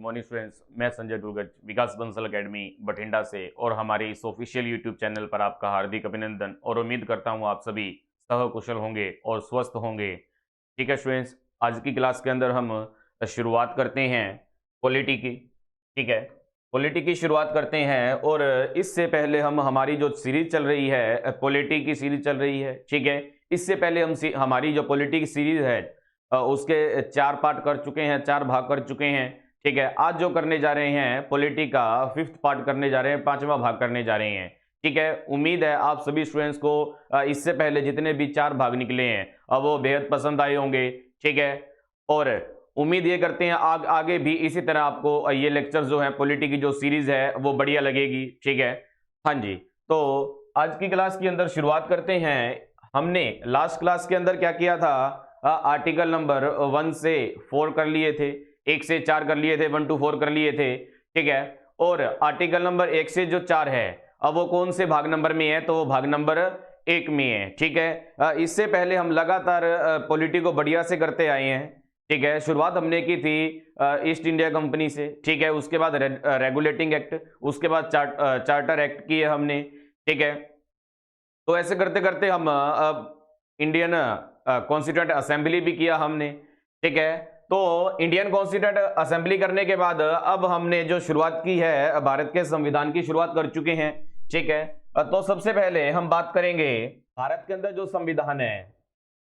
Morning students, मैं संजय दुर्गज विकास Bansal academy Bathinda से और हमारे इस ऑफिशियल यूट्यूब चैनल पर आपका हार्दिक अभिनंदन और उम्मीद करता हूं आप सभी सहकुशल होंगे और स्वस्थ होंगे। ठीक है स्टूडेंट्स, आज की क्लास के अंदर हम शुरुआत करते हैं पॉलिटी की। ठीक है, पॉलिटी की शुरुआत करते हैं और इससे पहले हम हमारी जो सीरीज चल रही है पॉलिटी की सीरीज चल रही है। ठीक है, इससे पहले हम हमारी जो पॉलिटी की सीरीज है उसके 4 पार्ट कर चुके हैं, 4 भाग कर चुके हैं। ठीक है, आज जो करने जा रहे हैं पॉलिटी का 5th पार्ट करने जा रहे हैं, 5वां भाग करने जा रहे हैं। ठीक है, उम्मीद है आप सभी स्टूडेंट्स को इससे पहले जितने भी 4 भाग निकले हैं अब वो बेहद पसंद आए होंगे। ठीक है, और उम्मीद ये करते हैं आगे भी इसी तरह आपको ये लेक्चर जो है पॉलिटी की जो सीरीज है वो बढ़िया लगेगी। ठीक है, हाँ जी, तो आज की क्लास के अंदर शुरुआत करते हैं। हमने लास्ट क्लास के अंदर क्या किया था, आर्टिकल नंबर 1 से 4 कर लिए थे, 1 से 4 कर लिए थे, 1 to 4 कर लिए थे। ठीक है, और आर्टिकल नंबर 1 से जो 4 है अब वो कौन से भाग नंबर में है, तो वो भाग नंबर 1 में है। ठीक है, इससे पहले हम लगातार पॉलिटी को बढ़िया से करते आए हैं। ठीक है, शुरुआत हमने की थी ईस्ट इंडिया कंपनी से। ठीक है, उसके बाद रेगुलेटिंग एक्ट, उसके बाद चार्टर एक्ट किए हमने। ठीक है, तो ऐसे करते करते हम इंडियन कॉन्स्टिट्यूएंट असेंबली भी किया हमने। ठीक है, तो इंडियन कॉन्स्टिट्यूएंट असेंबली करने के बाद अब हमने जो शुरुआत की है भारत के संविधान की शुरुआत कर चुके हैं। ठीक है, तो सबसे पहले हम बात करेंगे भारत के अंदर जो संविधान है,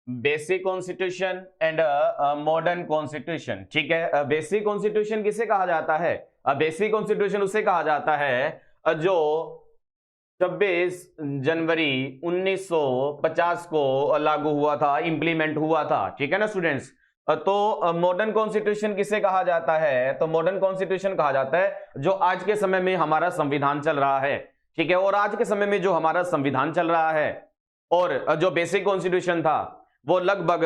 basic constitution and modern constitution. ठीक है, बेसिक कॉन्स्टिट्यूशन किसे कहा जाता है? बेसिक कॉन्स्टिट्यूशन उसे कहा जाता है जो 26 जनवरी 1950 को लागू हुआ था, इंप्लीमेंट हुआ था। ठीक है ना स्टूडेंट्स, तो मॉडर्न कॉन्स्टिट्यूशन किसे कहा जाता है? तो मॉडर्न कॉन्स्टिट्यूशन कहा जाता है जो आज के समय में हमारा संविधान चल रहा है। ठीक है, और आज के समय में जो हमारा संविधान चल रहा है और जो बेसिक कॉन्स्टिट्यूशन था वो लगभग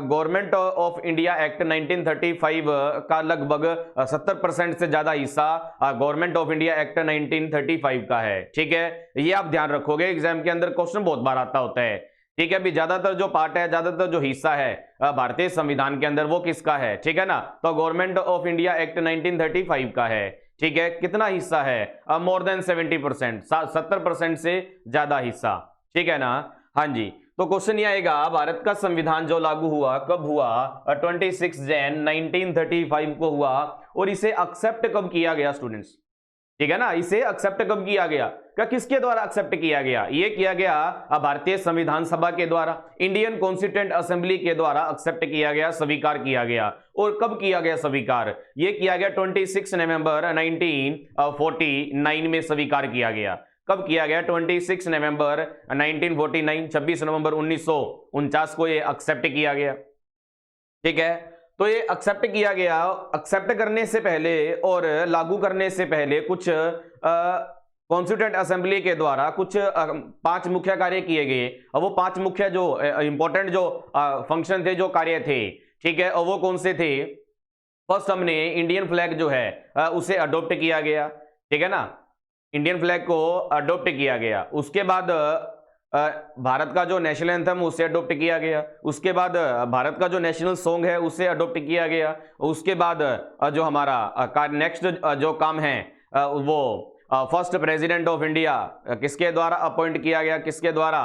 गवर्नमेंट ऑफ इंडिया एक्ट 1935 का लगभग 70% से ज्यादा हिस्सा गवर्नमेंट ऑफ इंडिया एक्ट 1935 का है। ठीक है, ये आप ध्यान रखोगे, एग्जाम के अंदर क्वेश्चन बहुत बार आता होता है। ठीक है, अभी ज्यादातर जो पार्ट है, ज्यादातर जो हिस्सा है भारतीय संविधान के अंदर वो किसका है? ठीक है ना, तो गवर्नमेंट ऑफ इंडिया एक्ट 1935 का है। ठीक है, कितना हिस्सा है? मोर देन 70%, 70% से ज्यादा हिस्सा। ठीक है ना, हाँ जी, तो क्वेश्चन ये आएगा भारत का संविधान जो लागू हुआ कब हुआ? 26 जैन 1935 को हुआ। और इसे एक्सेप्ट कब किया गया स्टूडेंट्स? ठीक है ना, इसे एक्सेप्ट कब किया गया? क्या किसके द्वारा एक्सेप्ट किया गया? ये किया गया भारतीय संविधान सभा के द्वारा, इंडियन कॉन्स्टिट्यूएंट असेंबली के द्वारा एक्सेप्ट किया गया, स्वीकार किया गया। और कब किया गया स्वीकार? ये किया गया 26 नवंबर 1949 में स्वीकार किया गया। कब किया गया? 26 नवंबर 1949, 26 नवंबर 1949 को ये एक्सेप्ट किया गया। ठीक है, तो ये एक्सेप्ट किया गया। एक्सेप्ट करने से पहले और लागू करने से पहले कुछ कॉन्स्टिट्यूएंट असेंबली के द्वारा कुछ 5 मुख्य कार्य किए गए, और वो 5 मुख्य जो इंपॉर्टेंट जो फंक्शन थे, जो कार्य थे, ठीक है, और वो कौन से थे? फर्स्ट हमने इंडियन फ्लैग जो है उसे अडॉप्ट किया गया। ठीक है ना, इंडियन फ्लैग को अडॉप्ट किया गया। उसके बाद भारत का जो नेशनल एंथम उसे अडॉप्ट किया गया। उसके बाद भारत का जो नेशनल सॉन्ग है उसे अडॉप्ट किया गया। उसके बाद जो हमारा नेक्स्ट जो काम है वो फर्स्ट प्रेसिडेंट ऑफ इंडिया किसके द्वारा अपॉइंट किया गया, किसके द्वारा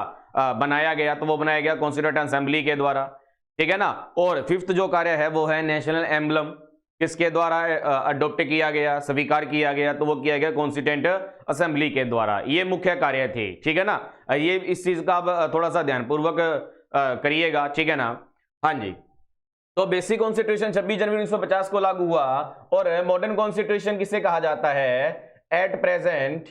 बनाया गया? तो वो बनाया गया कॉन्स्टिट्यूएंट असेंबली के द्वारा। ठीक है ना, और 5th जो कार्य है वो है नेशनल एम्बलम, किसके द्वारा अडॉप्ट किया गया, स्वीकार किया गया? तो वो किया गया कॉन्स्टिट्यूएंट असेंबली के द्वारा। ये मुख्य कार्य थे। ठीक है ना, ये इस चीज का आप थोड़ा सा ध्यानपूर्वक करिएगा। ठीक है ना, हाँ जी, तो बेसिक कॉन्स्टिट्यूशन 26 जनवरी 1950 को लागू हुआ। और मॉडर्न कॉन्स्टिट्यूशन किसे कहा जाता है? एट प्रेजेंट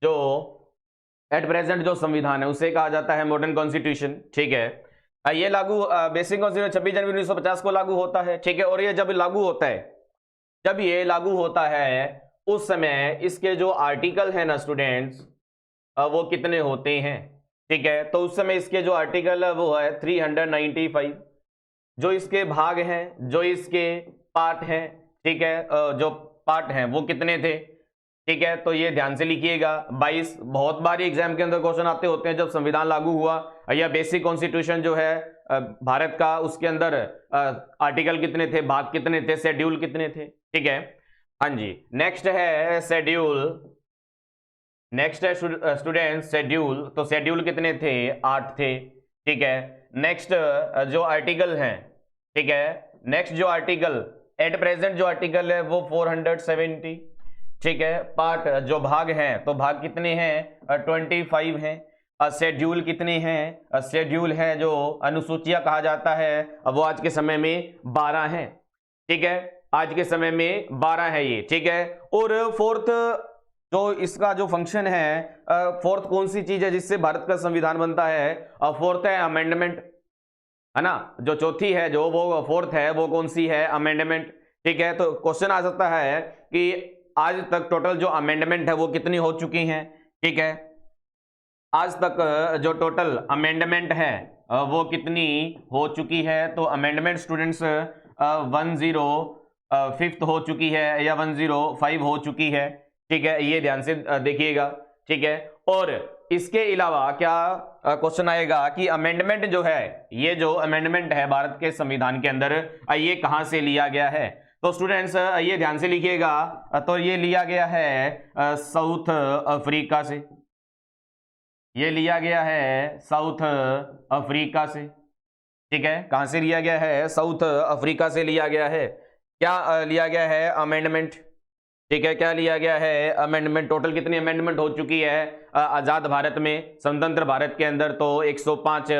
जो संविधान है उसे कहा जाता है मॉडर्न कॉन्स्टिट्यूशन। ठीक है, ये लागू बेसिक कॉन्स्टिट्यूशन 26 जनवरी 1950 को लागू होता है। ठीक है, और ये जब लागू होता है, जब ये लागू होता है उस समय इसके जो आर्टिकल है ना स्टूडेंट्स, वो कितने होते हैं? ठीक है, तो उस समय इसके जो आर्टिकल है वो है 395। जो इसके भाग हैं, जो इसके पार्ट हैं, ठीक है, जो पार्ट हैं वो कितने थे? ठीक है, तो ये ध्यान से लिखिएगा। 22 बहुत बार एग्जाम के अंदर क्वेश्चन आते होते हैं। जब संविधान लागू हुआ या बेसिक कॉन्स्टिट्यूशन जो है भारत का, उसके अंदर आर्टिकल कितने थे, भाग कितने थे, शेड्यूल कितने थे, ठीक है। हाँ जी, नेक्स्ट है शेड्यूल, नेक्स्ट है स्टूडेंट शेड्यूल, तो शेड्यूल कितने थे, 8 थे, ठीक है। नेक्स्ट जो आर्टिकल हैं, ठीक है, नेक्स्ट जो आर्टिकल एट प्रेजेंट जो आर्टिकल है वो 470, ठीक है। पार्ट जो भाग हैं, तो भाग कितने हैं, 25 हैं। शेड्यूल कितने हैं, शेड्यूल है जो अनुसूचियां कहा जाता है, वो आज के समय में 12 हैं, ठीक है, आज के समय में 12 है ये, ठीक है। और फोर्थ जो इसका जो फंक्शन है, फोर्थ कौन सी चीज है जिससे भारत का संविधान बनता है, फोर्थ है अमेंडमेंट, है ना। जो चौथी है, जो वो फोर्थ है, वो कौन सी है, अमेंडमेंट, ठीक है। तो क्वेश्चन आ सकता है कि आज तक टोटल जो अमेंडमेंट है वो कितनी हो चुकी हैं, ठीक है। आज तक जो टोटल अमेंडमेंट है वो कितनी हो चुकी है, तो अमेंडमेंट स्टूडेंट्स 105 हो चुकी है या 105 हो चुकी है, ठीक है। ये ध्यान से देखिएगा, ठीक है। और इसके अलावा क्या क्वेश्चन आएगा कि अमेंडमेंट जो है, ये जो अमेंडमेंट है भारत के संविधान के अंदर, ये कहां से लिया गया है, तो स्टूडेंट्स ये ध्यान से लिखिएगा, तो ये लिया गया है साउथ अफ्रीका से, ये लिया गया है साउथ अफ्रीका से, ठीक है। कहां से लिया गया है, साउथ अफ्रीका से लिया गया है। क्या लिया गया है, अमेंडमेंट, ठीक है। क्या लिया गया है, अमेंडमेंट। टोटल कितनी अमेंडमेंट हो चुकी है आजाद भारत में, स्वतंत्र भारत के अंदर, तो 105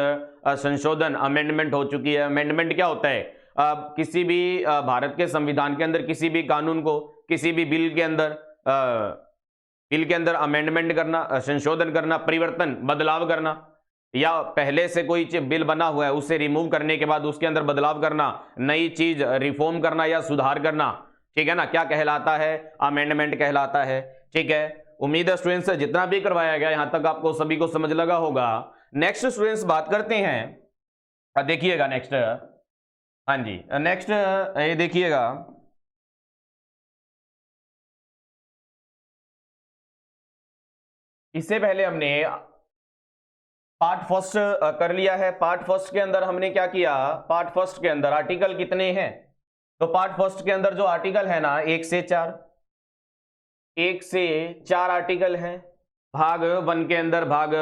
संशोधन अमेंडमेंट हो चुकी है। अमेंडमेंट क्या होता है, किसी भी भारत के संविधान के अंदर किसी भी कानून को, किसी भी बिल के अंदर अमेंडमेंट करना, संशोधन करना, परिवर्तन, बदलाव करना, या पहले से कोई बिल बना हुआ है उसे रिमूव करने के बाद उसके अंदर बदलाव करना, नई चीज रिफॉर्म करना या सुधार करना, ठीक है ना, क्या कहलाता है, अमेंडमेंट कहलाता है, ठीक है। उम्मीद है स्टूडेंट्स जितना भी करवाया गया यहां तक आपको सभी को समझ लगा होगा। नेक्स्ट स्टूडेंट्स बात करते हैं, देखिएगा नेक्स्ट, हाँ जी, नेक्स्ट ये देखिएगा, इससे पहले हमने पार्ट फर्स्ट कर लिया है। पार्ट फर्स्ट के अंदर हमने क्या किया, पार्ट फर्स्ट के अंदर आर्टिकल कितने हैं, तो पार्ट फर्स्ट के अंदर जो आर्टिकल है ना, 1 से 4, 1 से 4 आर्टिकल हैं भाग 1 के अंदर, भाग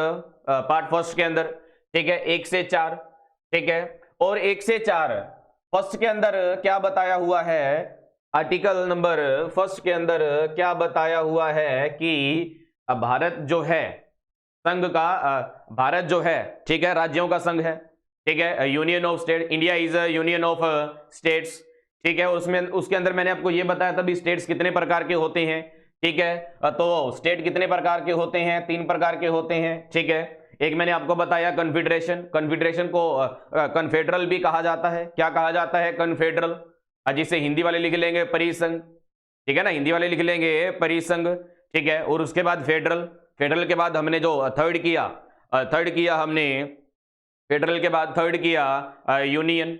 पार्ट फर्स्ट के अंदर, ठीक है, 1 से 4, ठीक है। और 1 से 4 फर्स्ट के अंदर क्या बताया हुआ है, आर्टिकल नंबर फर्स्ट के अंदर क्या बताया हुआ है कि भारत जो है संघ का, भारत जो है, ठीक है, राज्यों का संघ है, ठीक है, union of state, India is a union of states, ठीक है। उसमें उसके अंदर मैंने आपको ये बताया था भी स्टेट्स कितने प्रकार के होते हैं, ठीक है। तो स्टेट कितने प्रकार के होते हैं, 3 प्रकार के होते हैं, ठीक है। एक मैंने आपको बताया कन्फेडरेशन, कन्फेडरेशन को कन्फेडरल भी कहा जाता है। क्या कहा जाता है, कन्फेडरल, जिसे हिंदी वाले लिख लेंगे परिसंघ, ठीक है ना, हिंदी वाले लिख लेंगे परिसंघ, ठीक है। और उसके बाद फेडरल, फेडरल के बाद हमने जो थर्ड किया हमने, फेडरल के बाद थर्ड किया यूनियन,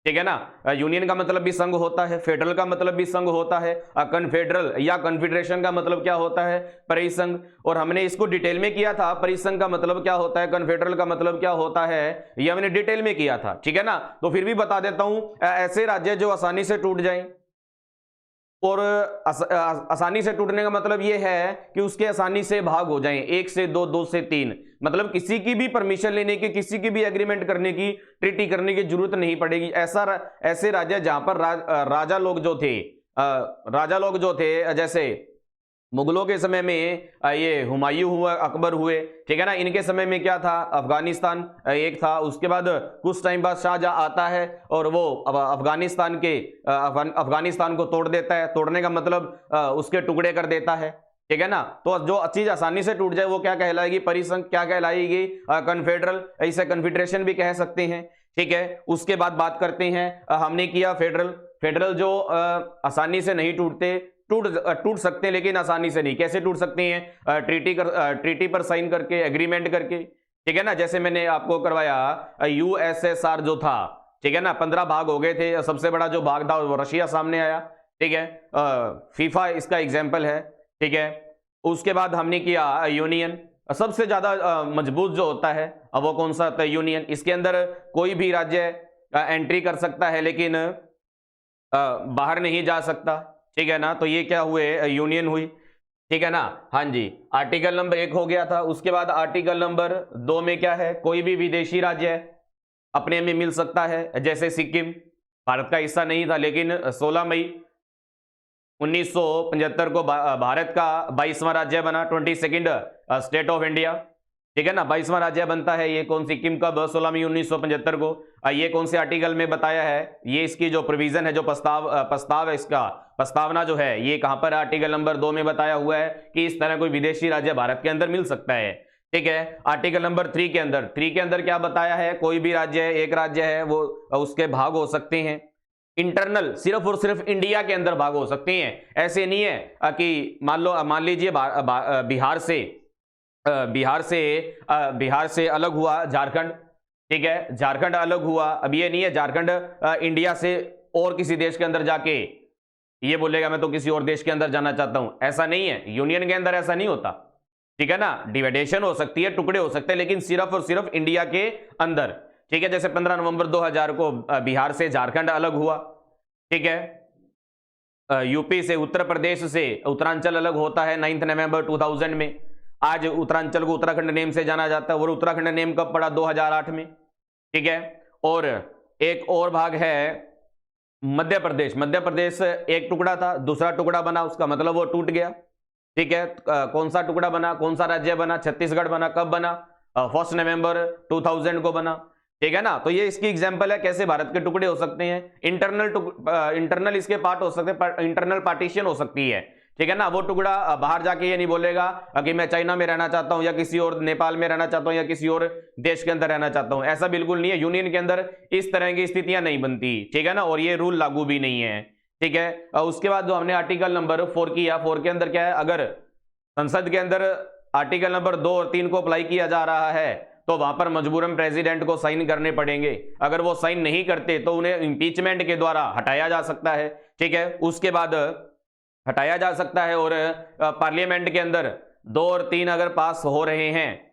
ठीक है ना। यूनियन का मतलब भी संघ होता है, फेडरल का मतलब भी संघ होता है, कन्फेडरल या कन्फेडरेशन का मतलब क्या होता है, परिसंघ। और हमने इसको डिटेल में किया था, परिसंघ का मतलब क्या होता है, कन्फेडरल का मतलब क्या होता है, ये हमने डिटेल में किया था, ठीक है ना। तो फिर भी बता देता हूं, ऐसे राज्य जो आसानी से टूट जाएं, और आसानी से टूटने का मतलब यह है कि उसके आसानी से भाग हो जाएं, 1 से 2, 2 से 3, मतलब किसी की भी परमिशन लेने की, किसी की भी एग्रीमेंट करने की, ट्रीटी करने की जरूरत नहीं पड़ेगी। ऐसे राज्य जहां पर राजा लोग जो थे, जैसे मुगलों के समय में ये हुमायूं हुआ, अकबर हुए, ठीक है ना, इनके समय में क्या था, अफगानिस्तान एक था। उसके बाद कुछ टाइम बाद शाहजहां आता है और वो अफगानिस्तान को तोड़ देता है। तोड़ने का मतलब उसके टुकड़े कर देता है, ठीक है ना। तो जो चीज आसानी से टूट जाए वो क्या कहलाएगी, परिसंघ, क्या कहलाएगी, कन्फेडरल, ऐसे कन्फेडरेशन भी कह सकते हैं, ठीक है। उसके बाद बात करते हैं, हमने किया फेडरल। फेडरल जो आसानी से नहीं टूटते, टूट सकते हैं लेकिन आसानी से नहीं। कैसे टूट सकते हैं, ट्रीटी पर साइन करके, एग्रीमेंट करके, ठीक है ना। जैसे मैंने आपको करवाया यूएसएसआर जो था, ठीक है ना, 15 भाग हो गए थे, सबसे बड़ा जो भाग था वो रशिया सामने आया, ठीक है। फीफा इसका एग्जाम्पल है, ठीक है। उसके बाद हमने किया यूनियन, सबसे ज्यादा मजबूत जो होता है वो कौन सा होता है? यूनियन। इसके अंदर कोई भी राज्य एंट्री कर सकता है लेकिन बाहर नहीं जा सकता, ठीक है ना। तो ये क्या हुए? यूनियन हुई, ठीक है ना। हाँ जी, आर्टिकल नंबर 1 हो गया था। उसके बाद आर्टिकल नंबर 2 में क्या है? कोई भी विदेशी राज्य अपने में मिल सकता है, जैसे सिक्किम भारत का हिस्सा नहीं था लेकिन 16 मई 1975 को भारत का 22वां राज्य बना, 22nd स्टेट ऑफ इंडिया, ठीक है ना। 22वां राज्य बनता है ये कौन? सिक्किम कब? 16 मई 1975 को। ये कौन से आर्टिकल में बताया है? ये इसकी जो प्रोविजन है, जो प्रस्ताव है, इसका प्रस्तावना जो है, ये कहां पर? आर्टिकल नंबर 2 में बताया हुआ है कि इस तरह कोई विदेशी राज्य भारत के अंदर मिल सकता है, ठीक है। आर्टिकल नंबर 3 के अंदर क्या बताया है? कोई भी राज्य, एक राज्य है वो, उसके भाग हो सकते हैं इंटरनल, सिर्फ और सिर्फ इंडिया के अंदर भाग हो सकते हैं। ऐसे नहीं है कि मान लीजिए बिहार से अलग हुआ झारखंड, ठीक है, झारखंड अलग हुआ। अब ये नहीं है झारखंड इंडिया से और किसी देश के अंदर जाके ये बोलेगा मैं तो किसी और देश के अंदर जाना चाहता हूं, ऐसा नहीं है। यूनियन के अंदर ऐसा नहीं होता, ठीक है ना। डिवाइडेशन हो सकती है, टुकड़े हो सकते हैं, लेकिन सिर्फ और सिर्फ इंडिया के अंदर, ठीक है। जैसे 15 नवंबर 2000 को बिहार से झारखंड अलग हुआ, ठीक है। यूपी से, उत्तर प्रदेश से उत्तरांचल अलग होता है 9 नवंबर 2000 में। आज उत्तरांचल को उत्तराखंड नेम से जाना जाता है, और उत्तराखंड नेम कब पड़ा? 2008 में, ठीक है। और एक और भाग है मध्य प्रदेश। मध्य प्रदेश एक टुकड़ा था, दूसरा टुकड़ा बना, उसका मतलब वो टूट गया, ठीक है। कौन सा टुकड़ा बना? कौन सा राज्य बना? छत्तीसगढ़ बना। कब बना? 1 नवंबर 2000 को बना, ठीक है ना। तो ये इसकी एग्जांपल है कैसे भारत के टुकड़े हो सकते हैं। इंटरनल इसके पार्ट हो सकते हैं, इंटरनल पार्टीशन हो सकती है, ठीक है ना। वो टुकड़ा बाहर जाके ये नहीं बोलेगा कि मैं चाइना में रहना चाहता हूं, या किसी और, नेपाल में रहना चाहता हूं, या किसी और देश के अंदर रहना चाहता हूं। ऐसा बिल्कुल नहीं है, यूनियन के अंदर इस तरह की स्थितियां नहीं बनती, ठीक है ना, और ये रूल लागू भी नहीं है, ठीक है। उसके बाद जो हमने आर्टिकल नंबर 4 किया, 4 के अंदर क्या है? अगर संसद के अंदर आर्टिकल नंबर 2 और 3 को अप्लाई किया जा रहा है तो वहां पर मजबूरन प्रेसिडेंट को साइन करने पड़ेंगे। अगर वो साइन नहीं करते तो उन्हें इंपीचमेंट के द्वारा हटाया जा सकता है, ठीक है। उसके बाद हटाया जा सकता है, और पार्लियामेंट के अंदर 2 और 3 अगर पास हो रहे हैं,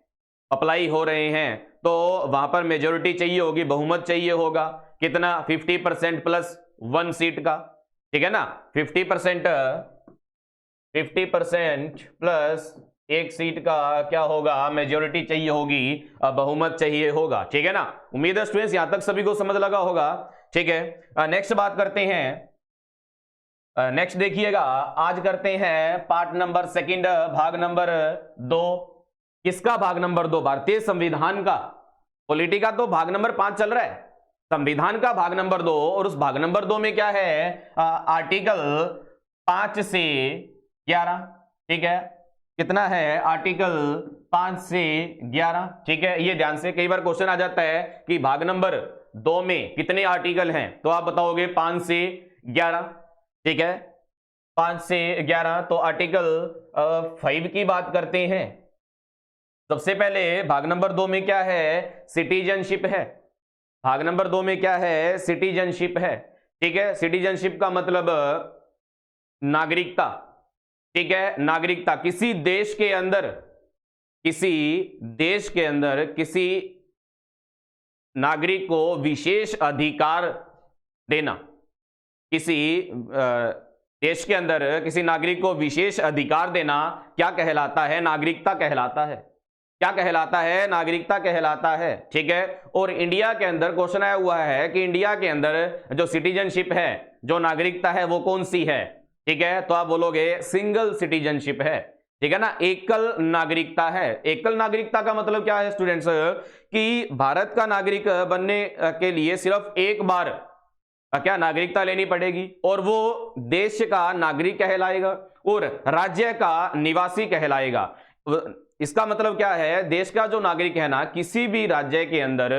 अप्लाई हो रहे हैं, तो वहां पर मेजोरिटी चाहिए होगी, बहुमत चाहिए होगा। कितना? 50% प्लस 1 सीट का, ठीक है ना। 50% प्लस 1 सीट का क्या होगा? मेजोरिटी चाहिए होगी, बहुमत चाहिए होगा, ठीक है ना। उम्मीद है स्टूडेंट्स यहां तक सभी को समझ लगा होगा, ठीक है। नेक्स्ट बात करते हैं, नेक्स्ट देखिएगा, आज करते हैं पार्ट नंबर 2, भाग नंबर 2। किसका भाग नंबर 2? भारतीय संविधान का। पॉलिटी का तो भाग नंबर 5 चल रहा है, संविधान का भाग नंबर 2। और उस भाग नंबर 2 में क्या है? आर्टिकल 5 से 11, ठीक है। कितना है? आर्टिकल 5 से 11, ठीक है। ये ध्यान से, कई बार क्वेश्चन आ जाता है कि भाग नंबर 2 में कितने आर्टिकल हैं, तो आप बताओगे 5 से 11, ठीक है। 5 से 11। तो आर्टिकल 5 की बात करते हैं। सबसे पहले भाग नंबर 2 में क्या है? सिटीजनशिप है। भाग नंबर 2 में क्या है? सिटीजनशिप है, ठीक है। सिटीजनशिप का मतलब नागरिकता, ठीक है। नागरिकता, किसी देश के अंदर किसी नागरिक को विशेष अधिकार देना। किसी देश के अंदर किसी नागरिक को विशेष अधिकार देना क्या कहलाता है? नागरिकता कहलाता है। क्या कहलाता है? नागरिकता कहलाता है, ठीक है। और इंडिया के अंदर क्वेश्चन आया हुआ है कि इंडिया के अंदर जो सिटीजनशिप है, जो नागरिकता है, वो कौन सी है, ठीक है। तो आप बोलोगे सिंगल सिटीजनशिप है, ठीक है ना। एकल नागरिकता है। एकल नागरिकता का मतलब क्या है स्टूडेंट्स? कि भारत का नागरिक बनने के लिए सिर्फ एक बार क्या नागरिकता लेनी पड़ेगी, और वो देश का नागरिक कहलाएगा और राज्य का निवासी कहलाएगा। इसका मतलब क्या है? देश का जो नागरिक है ना, किसी भी राज्य के अंदर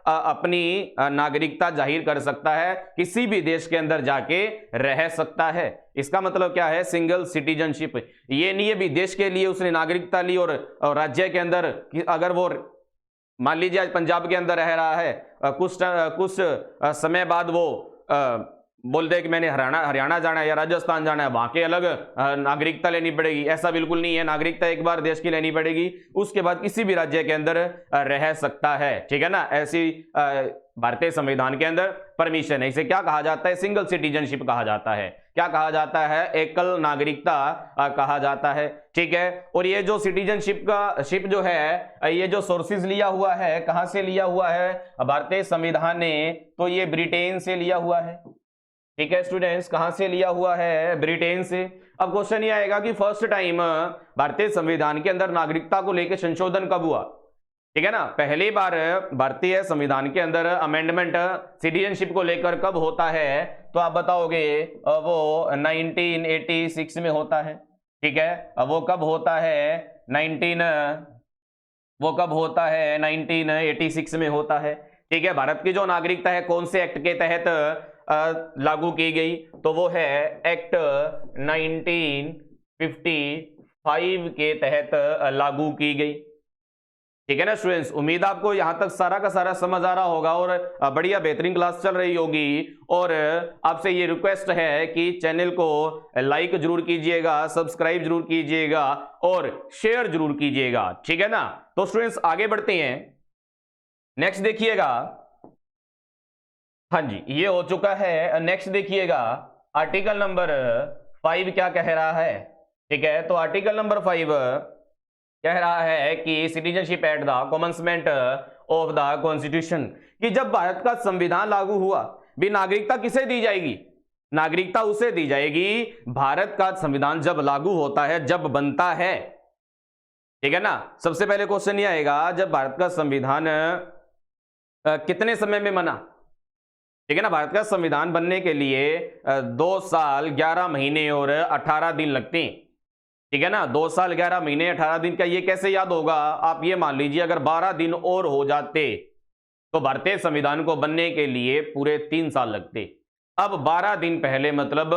अपनी नागरिकता जाहिर कर सकता है, किसी भी देश के अंदर जाके रह सकता है। इसका मतलब क्या है? Single citizenship. ये नहीं है भी देश के लिए उसने नागरिकता ली और राज्य के अंदर अगर वो मान लीजिए आज पंजाब के अंदर रह रहा है, कुछ समय बाद वो बोलते हैं कि मैंने हरियाणा जाना है या राजस्थान जाना है, वहां के अलग नागरिकता लेनी पड़ेगी, ऐसा बिल्कुल नहीं है। नागरिकता एक बार देश की लेनी पड़ेगी, उसके बाद किसी भी राज्य के अंदर रह सकता है, ठीक है ना। ऐसी भारतीय संविधान के अंदर परमिशन है। इसे क्या कहा जाता है? सिंगल सिटीजनशिप कहा जाता है। क्या कहा जाता है? एकल नागरिकता कहा जाता है, ठीक है। और ये जो सिटीजनशिप का शिप जो है, ये जो सोर्सेज लिया हुआ है, कहां से लिया हुआ है भारतीय संविधान ने? तो ये ब्रिटेन से लिया हुआ है, ठीक है स्टूडेंट्स। कहां से लिया हुआ है? ब्रिटेन से। अब क्वेश्चन ये आएगा कि फर्स्ट टाइम भारतीय संविधान के अंदर नागरिकता को लेकर संशोधन कब हुआ, ठीक है ना। पहली बार भारतीय संविधान के अंदर अमेंडमेंट सिटीजनशिप को लेकर कब होता है? तो आप बताओगे वो 1986 में होता है, ठीक है। अब वो कब होता है? 1986 में होता है, ठीक है। भारत की जो नागरिकता है कौन से एक्ट के तहत लागू की गई? तो वो है एक्ट 1955 के तहत लागू की गई, ठीक है ना स्टूडेंट्स। उम्मीद आपको यहां तक सारा का सारा समझ आ रहा होगा और बढ़िया बेहतरीन क्लास चल रही होगी। और आपसे ये रिक्वेस्ट है कि चैनल को लाइक जरूर कीजिएगा, सब्सक्राइब जरूर कीजिएगा और शेयर जरूर कीजिएगा, ठीक है ना। तो स्टूडेंट्स आगे बढ़ते हैं, नेक्स्ट देखिएगा। हाँ जी, ये हो चुका है। नेक्स्ट देखिएगा, आर्टिकल नंबर 5 क्या कह रहा है, ठीक है। तो आर्टिकल नंबर 5 कह रहा है कि citizenship at the commencement of the constitution, कि जब भारत का संविधान लागू हुआ, भी नागरिकता किसे दी जाएगी? नागरिकता उसे दी जाएगी भारत का संविधान जब लागू होता है, जब बनता है, ठीक है ना। सबसे पहले क्वेश्चन ये आएगा, जब भारत का संविधान कितने समय में बना, ठीक है ना। भारत का संविधान बनने के लिए 2 साल 11 महीने और 18 दिन लगते हैं, ठीक है ना। 2 साल 11 महीने 18 दिन का ये कैसे याद होगा? आप ये मान लीजिए अगर 12 दिन और हो जाते तो भारतीय संविधान को बनने के लिए पूरे 3 साल लगते। अब 12 दिन पहले मतलब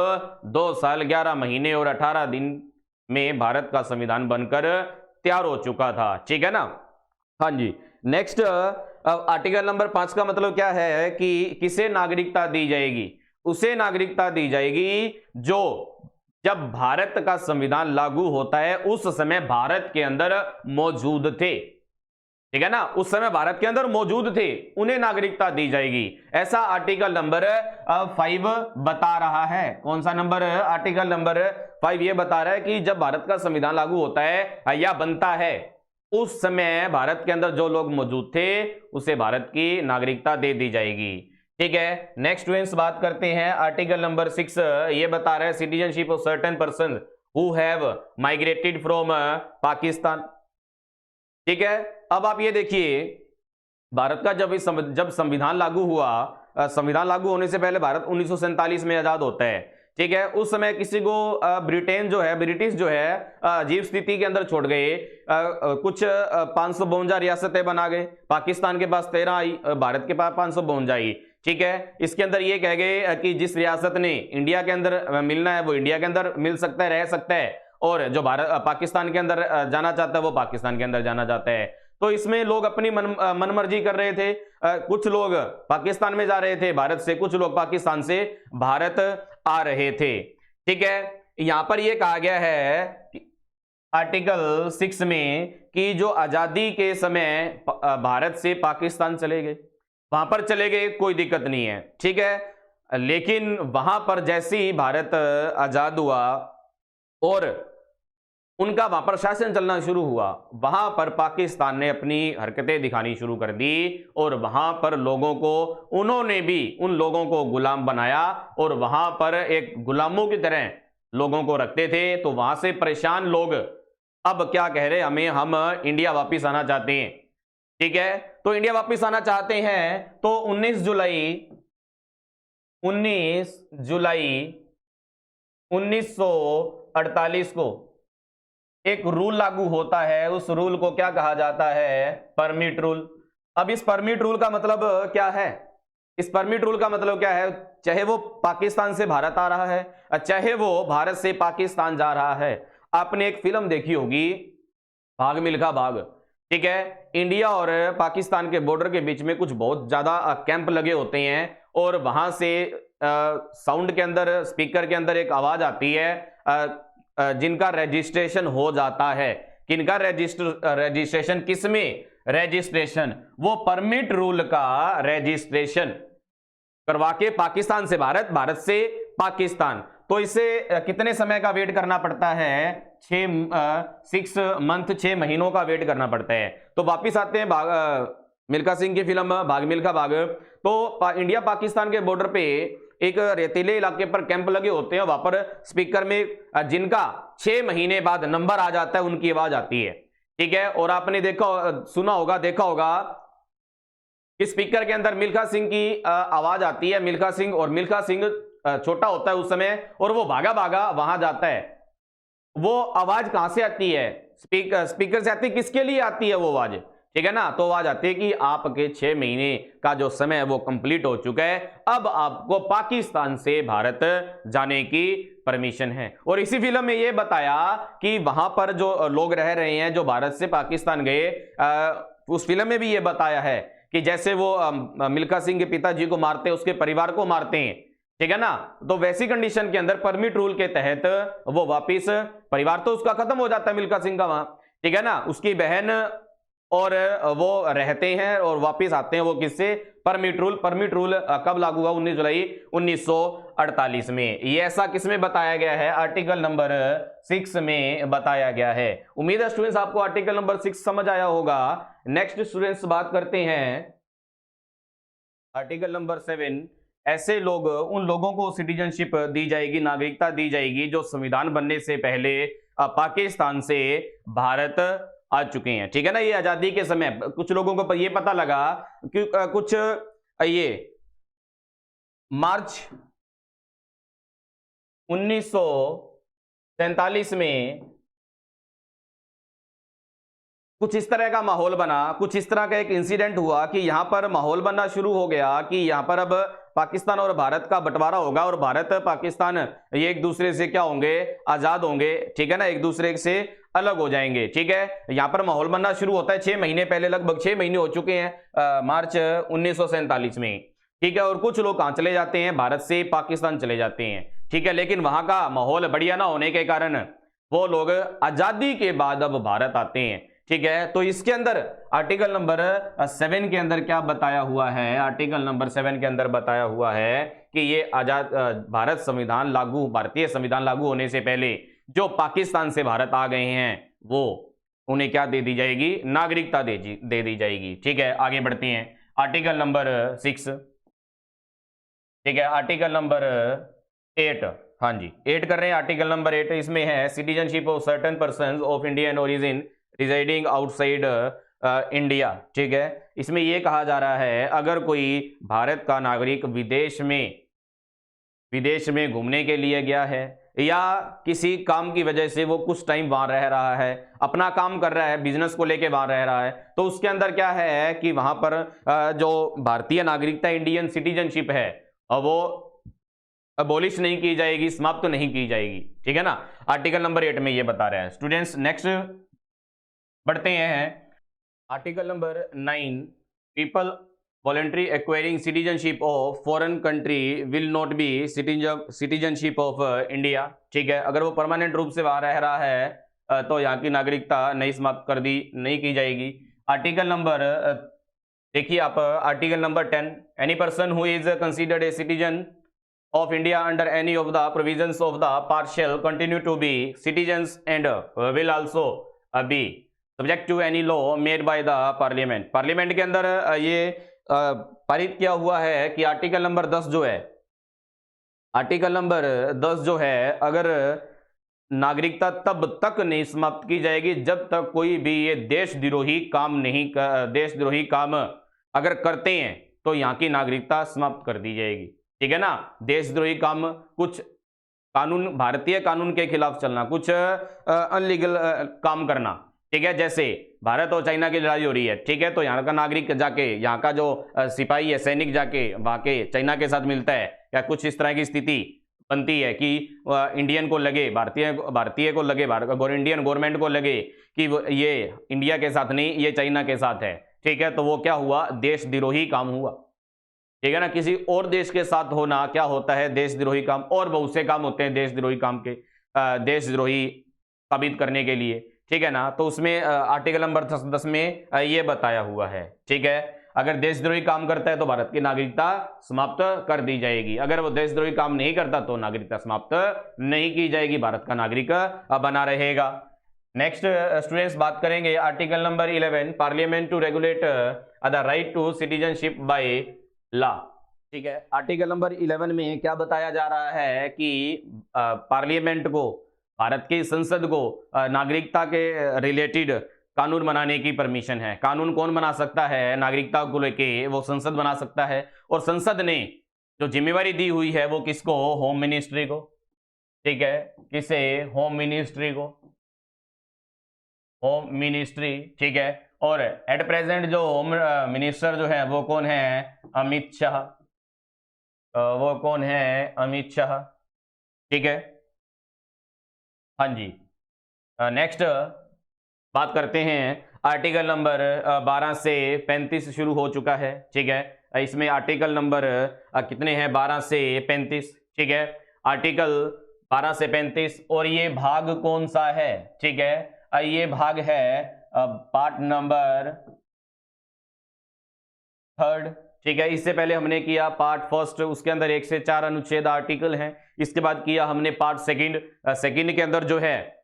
2 साल 11 महीने और 18 दिन में भारत का संविधान बनकर तैयार हो चुका था, ठीक है ना। हाँ जी, नेक्स्ट आर्टिकल नंबर 5 का मतलब क्या है कि किसे नागरिकता दी जाएगी? उसे नागरिकता दी जाएगी जो जब भारत का संविधान लागू होता है उस समय भारत के अंदर मौजूद थे, ठीक है ना। उस समय भारत के अंदर मौजूद थे, उन्हें नागरिकता दी जाएगी। ऐसा आर्टिकल नंबर 5 बता रहा है। कौन सा नंबर? आर्टिकल नंबर 5 ये बता रहा है कि जब भारत का संविधान लागू होता है या बनता है, उस समय भारत के अंदर जो लोग मौजूद थे उसे भारत की नागरिकता दे दी जाएगी, ठीक है। नेक्स्ट स्टूडेंट्स बात करते हैं आर्टिकल नंबर 6, ये बता रहा है citizenship of certain person who have migrated from Pakistan, ठीक है। अब आप ये देखिए, भारत का जब संविधान लागू हुआ, संविधान लागू होने से पहले भारत 1947 में आजाद होता है, ठीक है। उस समय किसी को ब्रिटेन जो है, ब्रिटिश जो है अजीब स्थिति के अंदर छोड़ गए। कुछ 552 रियासतें बना गए। पाकिस्तान के पास 13 आई, भारत के पास 552 आई, ठीक है। इसके अंदर ये कह गए कि जिस रियासत ने इंडिया के अंदर मिलना है वो इंडिया के अंदर मिल सकता है, रह सकता है, और जो पाकिस्तान के अंदर जाना चाहता है वो पाकिस्तान के अंदर जाना चाहता है। तो इसमें लोग अपनी मनमर्जी कर रहे थे। कुछ लोग पाकिस्तान में जा रहे थे भारत से, कुछ लोग पाकिस्तान से भारत आ रहे थे, ठीक है। यहां पर यह कहा गया है आर्टिकल 6 में कि जो आजादी के समय भारत से पाकिस्तान चले गए, वहां पर चले गए, कोई दिक्कत नहीं है, ठीक है। लेकिन वहां पर जैसे ही भारत आजाद हुआ और उनका वहां पर शासन चलना शुरू हुआ, वहां पर पाकिस्तान ने अपनी हरकतें दिखानी शुरू कर दी और वहां पर लोगों को, उन्होंने भी उन लोगों को गुलाम बनाया और वहां पर एक गुलामों की तरह लोगों को रखते थे। तो वहां से परेशान लोग अब क्या कह रहे, हम इंडिया वापिस आना चाहते हैं, ठीक है। तो इंडिया वापिस आना चाहते हैं तो 19 जुलाई 1948 को एक रूल लागू होता है। उस रूल को क्या कहा जाता है? Permit rule. अब इस परमिट रूल का मतलब क्या है? इस परमिट रूल का मतलब क्या है? चाहे वो पाकिस्तान से भारत आ रहा है, चाहे वो भारत से पाकिस्तान जा रहा है। आपने एक फिल्म देखी होगी, भाग मिल्खा भाग, ठीक है। इंडिया और पाकिस्तान के बॉर्डर के बीच में कुछ बहुत ज्यादा कैंप लगे होते हैं और वहां से साउंड के अंदर, स्पीकर के अंदर एक आवाज आती है जिनका रजिस्ट्रेशन हो जाता है। किनका रजिस्ट्रेशन? किसमें रजिस्ट्रेशन? वो परमिट रूल का रजिस्ट्रेशन करवा के पाकिस्तान से भारत, भारत से पाकिस्तान। तो इसे कितने समय का वेट करना पड़ता है? 6 मंथ, 6 महीनों का वेट करना पड़ता है। तो वापिस आते हैं मिल्खा सिंह की फिल्म भाग मिल्खा भाग। तो इंडिया पाकिस्तान के बॉर्डर पे एक रेतीले इलाके पर कैंप लगे होते हैं, वहां पर स्पीकर में जिनका 6 महीने बाद नंबर आ जाता है, उनकी आवाज आती है। ठीक है, और आपने सुना होगा, देखा होगा कि स्पीकर के अंदर मिल्खा सिंह की आवाज आती है। मिल्खा सिंह, और मिल्खा सिंह छोटा होता है उस समय, और वो भागा भागा वहां जाता है। वो आवाज कहां से आती है? स्पीकर से आती है। किसके लिए आती है वो आवाज? ठीक है ना, तो आवाज आती है कि आपके 6 महीने का जो समय है वो कंप्लीट हो चुका है, अब आपको पाकिस्तान से भारत जाने की परमिशन है। और इसी फिल्म में ये बताया कि वहां पर जो लोग रह रहे हैं, जो भारत से पाकिस्तान गए, उस फिल्म में भी ये बताया है कि जैसे वो मिल्खा सिंह के पिताजी को मारते हैं, उसके परिवार को मारते हैं। ठीक है ना, तो वैसी कंडीशन के अंदर परमिट रूल के तहत वो वापिस, परिवार तो उसका खत्म हो जाता है मिल्खा सिंह का वहां, ठीक है ना, उसकी बहन और वो रहते हैं और वापिस आते हैं। वो किससे? Permit rule. परमिट रूल कब लागू हुआ? 19 जुलाई 1948 में। ये ऐसा किसमें बताया गया है? आर्टिकल नंबर 6 में बताया गया है। उम्मीद है स्टूडेंट्स आपको आर्टिकल नंबर 6 समझ आया होगा। नेक्स्ट स्टूडेंट्स बात करते हैं आर्टिकल नंबर 7। ऐसे लोग, उन लोगों को सिटीजनशिप दी जाएगी, नागरिकता दी जाएगी जो संविधान बनने से पहले पाकिस्तान से भारत आ चुके हैं। ठीक है ना, ये आजादी के समय कुछ लोगों को ये पता लगा कि कुछ ये मार्च 1947 में कुछ इस तरह का माहौल बना, कुछ इस तरह का एक इंसिडेंट हुआ कि यहां पर माहौल बनना शुरू हो गया कि यहां पर अब पाकिस्तान और भारत का बंटवारा होगा, और भारत पाकिस्तान ये एक दूसरे से क्या होंगे? आजाद होंगे। ठीक है ना, एक दूसरे से अलग हो जाएंगे। ठीक है, यहां पर माहौल बनना शुरू होता है 6 महीने पहले, लगभग 6 महीने हो चुके हैं मार्च 1947 में। ठीक है, और कुछ लोग कहां चले जाते हैं? भारत से पाकिस्तान चले जाते हैं। ठीक है, लेकिन वहां का माहौल बढ़िया ना होने के कारण वो लोग आजादी के बाद अब भारत आते हैं। ठीक है, तो इसके अंदर आर्टिकल नंबर 7 के अंदर क्या बताया हुआ है? आर्टिकल नंबर 7 के अंदर बताया हुआ है कि ये आजाद भारत संविधान लागू, भारतीय संविधान लागू होने से पहले जो पाकिस्तान से भारत आ गए हैं वो उन्हें क्या दे दी जाएगी? नागरिकता दे दी जाएगी। ठीक है, आगे बढ़ते हैं। Article number 6। ठीक है, आर्टिकल नंबर 8। हाँ जी, 8 कर रहे हैं। आर्टिकल नंबर 8 इसमें है citizenship of certain persons of Indian origin residing outside India. ठीक है, इसमें यह कहा जा रहा है अगर कोई भारत का नागरिक विदेश में घूमने के लिए गया है या किसी काम की वजह से वो कुछ टाइम वहां रह रहा है, अपना काम कर रहा है, बिजनेस को लेके वहां रह रहा है, तो उसके अंदर क्या है कि वहां पर जो भारतीय नागरिकता, इंडियन सिटीजनशिप है, वो अबोलिश नहीं की जाएगी, समाप्त नहीं की जाएगी। ठीक है ना, आर्टिकल नंबर 8 में ये बता रहे हैं। स्टूडेंट्स नेक्स्ट बढ़ते हैं। Article number 9। People voluntary acquiring citizenship of foreign country will not be citizenship of India. ठीक है, अगर वो परमानेंट रूप से वहां रह रहा है तो यहाँ की नागरिकता नहीं समाप्त नहीं की जाएगी। आर्टिकल नंबर देखिए आप, article number 10। Any person who is considered a citizen of India under any of the provisions of the part shall continue to be citizens and will also be subject to any law made by the parliament। Parliament के अंदर ये पारित किया हुआ है कि article number 10 जो है, आर्टिकल नंबर 10 जो है, अगर नागरिकता तब तक नहीं समाप्त की जाएगी जब तक कोई भी ये देशद्रोही काम अगर करते हैं तो यहाँ की नागरिकता समाप्त कर दी जाएगी। ठीक है ना, देशद्रोही काम, कुछ कानून, भारतीय कानून के खिलाफ चलना, कुछ अनलीगल काम करना। ठीक है, जैसे भारत और चाइना की लड़ाई हो रही है, ठीक है, तो यहाँ का नागरिक जाके, यहाँ का जो सिपाही है, सैनिक जाके वहां के चाइना के साथ मिलता है, या कुछ इस तरह की स्थिति बनती है कि इंडियन को लगे, भारतीय को लगे, इंडियन गवर्नमेंट को लगे कि ये इंडिया के साथ नहीं, ये चाइना के साथ है। ठीक है, तो वो क्या हुआ? देशद्रोही काम हुआ। ठीक है ना। किसी और देश के साथ होना क्या होता है, देशद्रोही काम। और बहुत से काम होते हैं देशद्रोही काम के, देशद्रोही साबित करने के लिए, ठीक है ना। तो उसमें आर्टिकल नंबर 10 में ये बताया हुआ है, ठीक है। अगर देशद्रोही काम करता है तो भारत की नागरिकता समाप्त कर दी जाएगी, अगर वो देशद्रोही काम नहीं करता तो नागरिकता समाप्त नहीं की जाएगी, भारत का नागरिक बना रहेगा। नेक्स्ट स्टूडेंट्स बात करेंगे article number 11, parliament to regulate the right to citizenship by law. ठीक है, आर्टिकल नंबर 11 में क्या बताया जा रहा है कि पार्लियामेंट को, भारत की संसद को नागरिकता के रिलेटेड कानून बनाने की परमिशन है। कानून कौन बना सकता है? नागरिकता को लेके वो संसद बना सकता है। और संसद ने जो जिम्मेवारी दी हुई है वो किसको? होम मिनिस्ट्री को। ठीक है, किसे? होम मिनिस्ट्री को, होम मिनिस्ट्री। ठीक है, और एट प्रेजेंट जो होम मिनिस्टर जो है वो कौन है? अमित शाह। वो कौन है? अमित शाह। ठीक है, हाँ जी। नेक्स्ट बात करते हैं, आर्टिकल नंबर 12 से 35 शुरू हो चुका है। ठीक है, इसमें आर्टिकल नंबर कितने हैं? 12 से 35। ठीक है, आर्टिकल 12 से 35। और ये भाग कौन सा है? ठीक है, ये भाग है पार्ट नंबर 3। ठीक है, इससे पहले हमने किया पार्ट 1, उसके अंदर 1 से 4 अनुच्छेद आर्टिकल हैं। इसके बाद किया हमने पार्ट 2 के अंदर जो है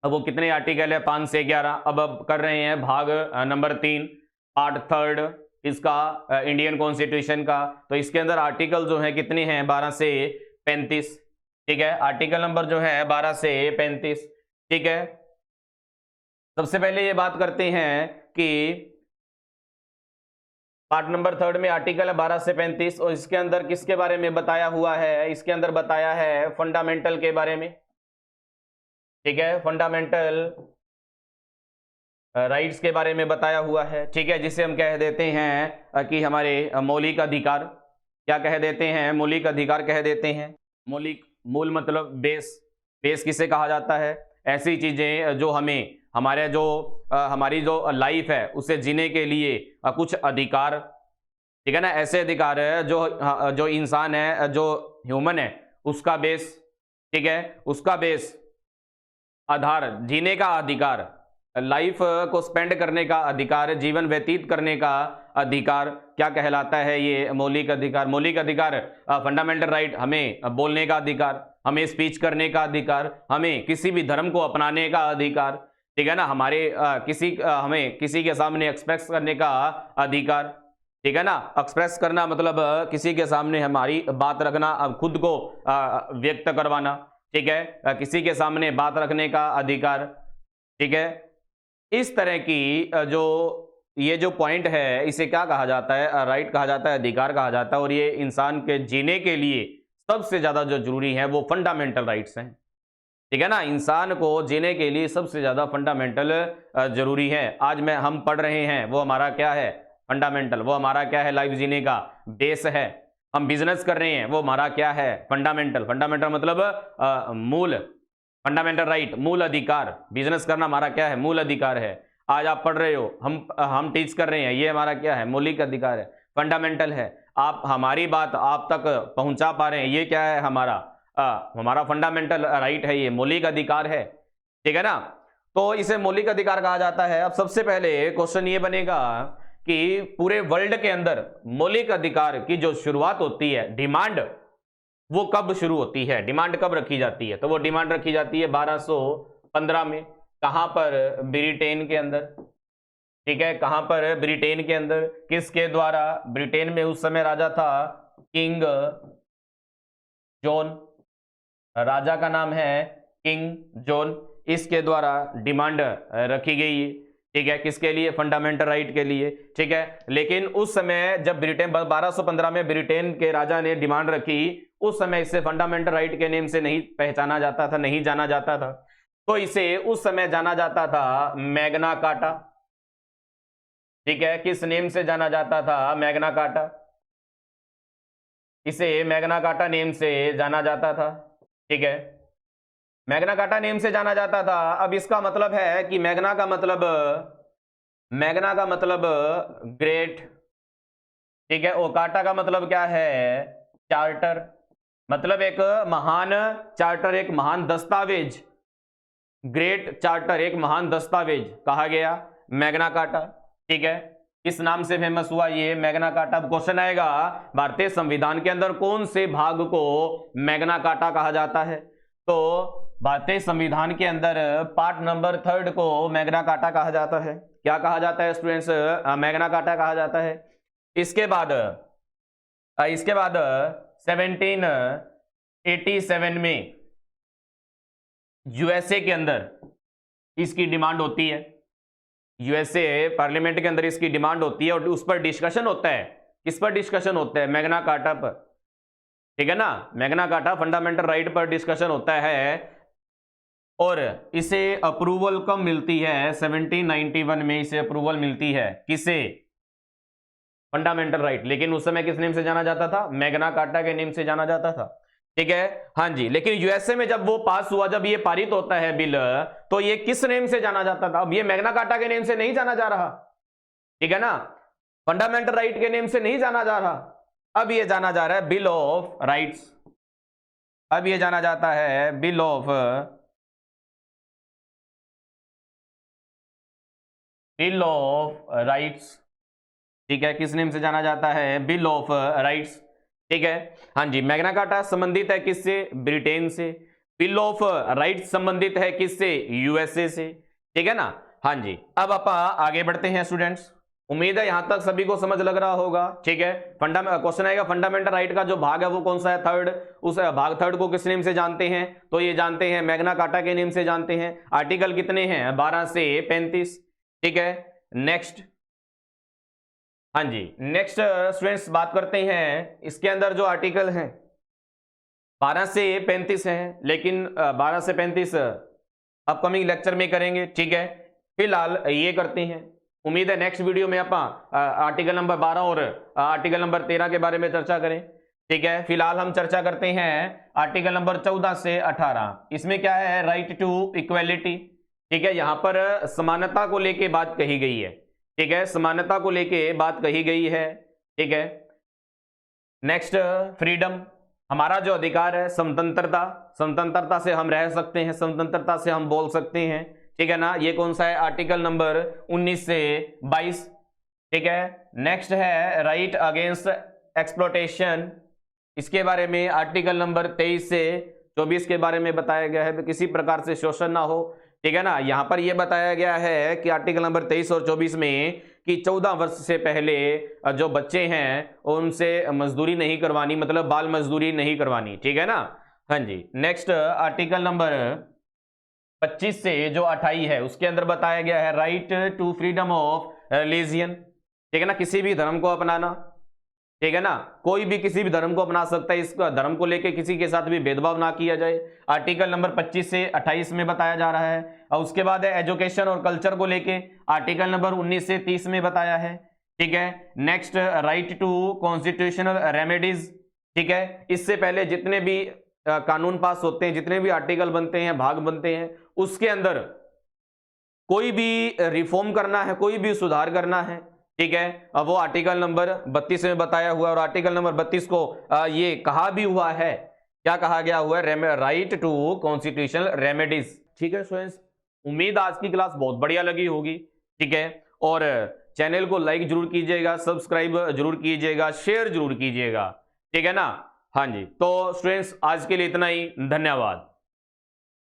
अब वो कितने आर्टिकल है? 5 से 11। अब कर रहे हैं भाग नंबर 3, पार्ट 3 इसका, इंडियन कॉन्स्टिट्यूशन का। तो इसके अंदर आर्टिकल जो है कितने हैं? 12 से 35। ठीक है, आर्टिकल नंबर जो है 12 से 35। ठीक है, सबसे पहले ये बात करते हैं कि पार्ट नंबर 3 में आर्टिकल है 12 से 35, और इसके अंदर किसके बारे में बताया हुआ है? इसके अंदर बताया है फंडामेंटल के बारे में। ठीक है, फंडामेंटल राइट्स के बारे में बताया हुआ है। ठीक है, जिसे हम कह देते हैं कि हमारे मौलिक अधिकार। क्या कह देते हैं? मौलिक अधिकार कह देते हैं। मौलिक, मूल मतलब बेस। बेस किसे कहा जाता है? ऐसी चीजें जो हमें, हमारे जो हमारी जो लाइफ है उसे जीने के लिए कुछ अधिकार, ठीक है ना, ऐसे अधिकार है जो इंसान है, जो ह्यूमन है, उसका बेस। ठीक है, उसका बेस, आधार, जीने का अधिकार, लाइफ को स्पेंड करने का अधिकार, जीवन व्यतीत करने का अधिकार, क्या कहलाता है? ये मौलिक अधिकार। मौलिक अधिकार, फंडामेंटल राइट, हमें बोलने का अधिकार, हमें स्पीच करने का अधिकार, हमें किसी भी धर्म को अपनाने का अधिकार, ठीक है ना, हमें किसी के सामने एक्सप्रेस करने का अधिकार। ठीक है ना, एक्सप्रेस करना मतलब किसी के सामने हमारी बात रखना, खुद को व्यक्त करवाना। ठीक है, किसी के सामने बात रखने का अधिकार। ठीक है, इस तरह की ये जो पॉइंट है इसे क्या कहा जाता है? राइट कहा जाता है, अधिकार कहा जाता है। और ये इंसान के जीने के लिए सबसे ज्यादा जो जरूरी है वो फंडामेंटल राइट्स हैं। ठीक है ना, इंसान को जीने के लिए सबसे ज्यादा फंडामेंटल जरूरी है। आज हम पढ़ रहे हैं वो हमारा क्या है? फंडामेंटल। वो हमारा क्या है? लाइफ जीने का बेस है। हम बिजनेस कर रहे हैं वो हमारा क्या है? फंडामेंटल। फंडामेंटल मतलब मूल, फंडामेंटल राइट, मूल अधिकार। बिजनेस करना हमारा क्या है? मूल अधिकार है। आज आप पढ़ रहे हो, हम टीच कर रहे हैं, ये हमारा क्या है? मौलिक अधिकार है, फंडामेंटल है। आप हमारी बात आप तक पहुंचा पा रहे हैं, ये क्या है? हमारा फंडामेंटल राइट है, ये मौलिक अधिकार है। ठीक है ना, तो इसे मौलिक अधिकार कहा जाता है। अब सबसे पहले क्वेश्चन ये बनेगा कि पूरे वर्ल्ड के अंदर मौलिक अधिकार की जो शुरुआत होती है, डिमांड, वो कब शुरू होती है? डिमांड कब रखी जाती है? तो वो डिमांड रखी जाती है 1215 में। कहां पर? ब्रिटेन के अंदर। ठीक है, कहां पर? ब्रिटेन के अंदर। किसके द्वारा? ब्रिटेन में उस समय राजा था किंग जॉन, राजा का नाम है किंग जॉन। इसके द्वारा डिमांड रखी गई। ठीक है, किसके लिए? फंडामेंटल राइट के लिए। ठीक है, लेकिन उस समय जब ब्रिटेन 1215 में ब्रिटेन के राजा ने डिमांड रखी, उस समय इसे फंडामेंटल राइट के नेम से नहीं पहचाना जाता था, नहीं जाना जाता था। तो इसे उस समय जाना जाता था मैग्ना कार्टा। ठीक है, किस नेम से जाना जाता था? Magna carta. इसे मैग्ना कार्टा नेम से जाना जाता था। ठीक है, मैग्ना कार्टा नेम से जाना जाता था। अब इसका मतलब है कि मैग्ना का मतलब ग्रेट। ठीक है। ओकाटा का मतलब क्या है? चार्टर, मतलब एक महान चार्टर, एक महान दस्तावेज, ग्रेट चार्टर, एक महान दस्तावेज कहा गया मैग्ना कार्टा। ठीक है, इस नाम से फेमस हुआ ये मैग्ना कार्टा। क्वेश्चन आएगा भारतीय संविधान के अंदर कौन से भाग को मैग्ना कार्टा कहा जाता है? तो भारतीय संविधान के अंदर पार्ट नंबर 3 को मैग्ना कार्टा कहा जाता है। क्या कहा जाता है स्टूडेंट्स? मैग्ना कार्टा कहा जाता है। इसके बाद 1787 में यूएसए के अंदर इसकी डिमांड होती है, यूएसए पार्लियामेंट के अंदर इसकी डिमांड होती है और उस पर डिस्कशन होता है। किस पर डिस्कशन होता है? मैग्ना कार्टा पर। ठीक है ना, मैग्ना कार्टा फंडामेंटल राइट पर डिस्कशन होता है और इसे अप्रूवल कब मिलती है? 1791 में इसे अप्रूवल मिलती है। किसे? Fundamental right. लेकिन उस समय किस नेम से जाना जाता था? मैग्ना कार्टा के नेम से जाना जाता था। ठीक है, हाँ जी। लेकिन यूएसए में जब वो पास हुआ, जब ये पारित होता है बिल, तो ये किस नेम से जाना जाता था? अब ये मैग्ना कार्टा के नेम से नहीं जाना जा रहा, ठीक है ना, फंडामेंटल राइट के नेम से नहीं जाना जा रहा, अब ये जाना जा रहा है बिल ऑफ राइट्स। अब ये जाना जाता है बिल ऑफ राइट्स। ठीक है, किस नेम से जाना जाता है? Bill of rights. ठीक है, हाँ जी। मैग्ना कार्टा संबंधित है किससे? ब्रिटेन से। बिल ऑफ राइट्स संबंधित है किससे? यूएसए से। ठीक है ना, हाँ जी। अब आप आगे बढ़ते हैं स्टूडेंट्स। उम्मीद है यहां तक सभी को समझ लग रहा होगा। ठीक है, क्वेश्चन आएगा फंडामेंटल राइट का जो भाग है वो कौन सा है? 3rd। उस भाग 3rd को किस नेम से जानते हैं? तो ये जानते हैं मैग्ना कार्टा के नेम से जानते हैं। आर्टिकल कितने हैं? 12 से 35। ठीक है, नेक्स्ट। हाँ जी, नेक्स्ट स्टूडेंट्स बात करते हैं। इसके अंदर जो आर्टिकल हैं 12 से 35 हैं, लेकिन 12 से 35 अपकमिंग लेक्चर में करेंगे। ठीक है, फिलहाल ये करते हैं। उम्मीद है नेक्स्ट वीडियो में आप आर्टिकल नंबर 12 और आर्टिकल नंबर 13 के बारे में चर्चा करें। ठीक है, फिलहाल हम चर्चा करते हैं आर्टिकल नंबर 14 से 18। इसमें क्या है? Right to equality. ठीक है, यहां पर समानता को लेके बात कही गई है। ठीक है, समानता को लेके बात कही गई है। ठीक है, नेक्स्ट फ्रीडम, हमारा जो अधिकार है स्वतंत्रता, स्वतंत्रता से हम रह सकते हैं, स्वतंत्रता से हम बोल सकते हैं। ठीक है ना, ये कौन सा है? आर्टिकल नंबर 19 से 22। ठीक है, नेक्स्ट है राइट अगेंस्ट एक्सप्लॉयटेशन। इसके बारे में आर्टिकल नंबर 23 से 24 के बारे में बताया गया है, किसी प्रकार से शोषण ना हो। ठीक है ना, यहां पर यह बताया गया है कि आर्टिकल नंबर 23 और 24 में कि 14 वर्ष से पहले जो बच्चे हैं उनसे मजदूरी नहीं करवानी, मतलब बाल मजदूरी नहीं करवानी। ठीक है ना, हाँ जी। नेक्स्ट आर्टिकल नंबर 25 से जो 28 है उसके अंदर बताया गया है right to freedom of religion. ठीक है ना, किसी भी धर्म को अपनाना। ठीक है ना, कोई भी किसी भी धर्म को अपना सकता है, इस धर्म को लेके किसी के साथ भी भेदभाव ना किया जाए। आर्टिकल नंबर 25 से 28 में बताया जा रहा है। और उसके बाद है एजुकेशन और कल्चर को लेके, आर्टिकल नंबर 19 से 30 में बताया है। ठीक है, next right to constitutional remedies. ठीक है, इससे पहले जितने भी कानून पास होते हैं, जितने भी आर्टिकल बनते हैं, भाग बनते हैं, उसके अंदर कोई भी रिफॉर्म करना है, कोई भी सुधार करना है। ठीक है, अब वो आर्टिकल नंबर 32 में बताया हुआ है। और आर्टिकल नंबर 32 को ये कहा भी हुआ है, क्या कहा गया हुआ है? Right to constitutional remedies. ठीक है स्टूडेंट्स, उम्मीद आज की क्लास बहुत बढ़िया लगी होगी। ठीक है, और चैनल को लाइक जरूर कीजिएगा, सब्सक्राइब जरूर कीजिएगा, शेयर जरूर कीजिएगा। ठीक है ना, हाँ जी। तो स्टूडेंट्स आज के लिए इतना ही, धन्यवाद।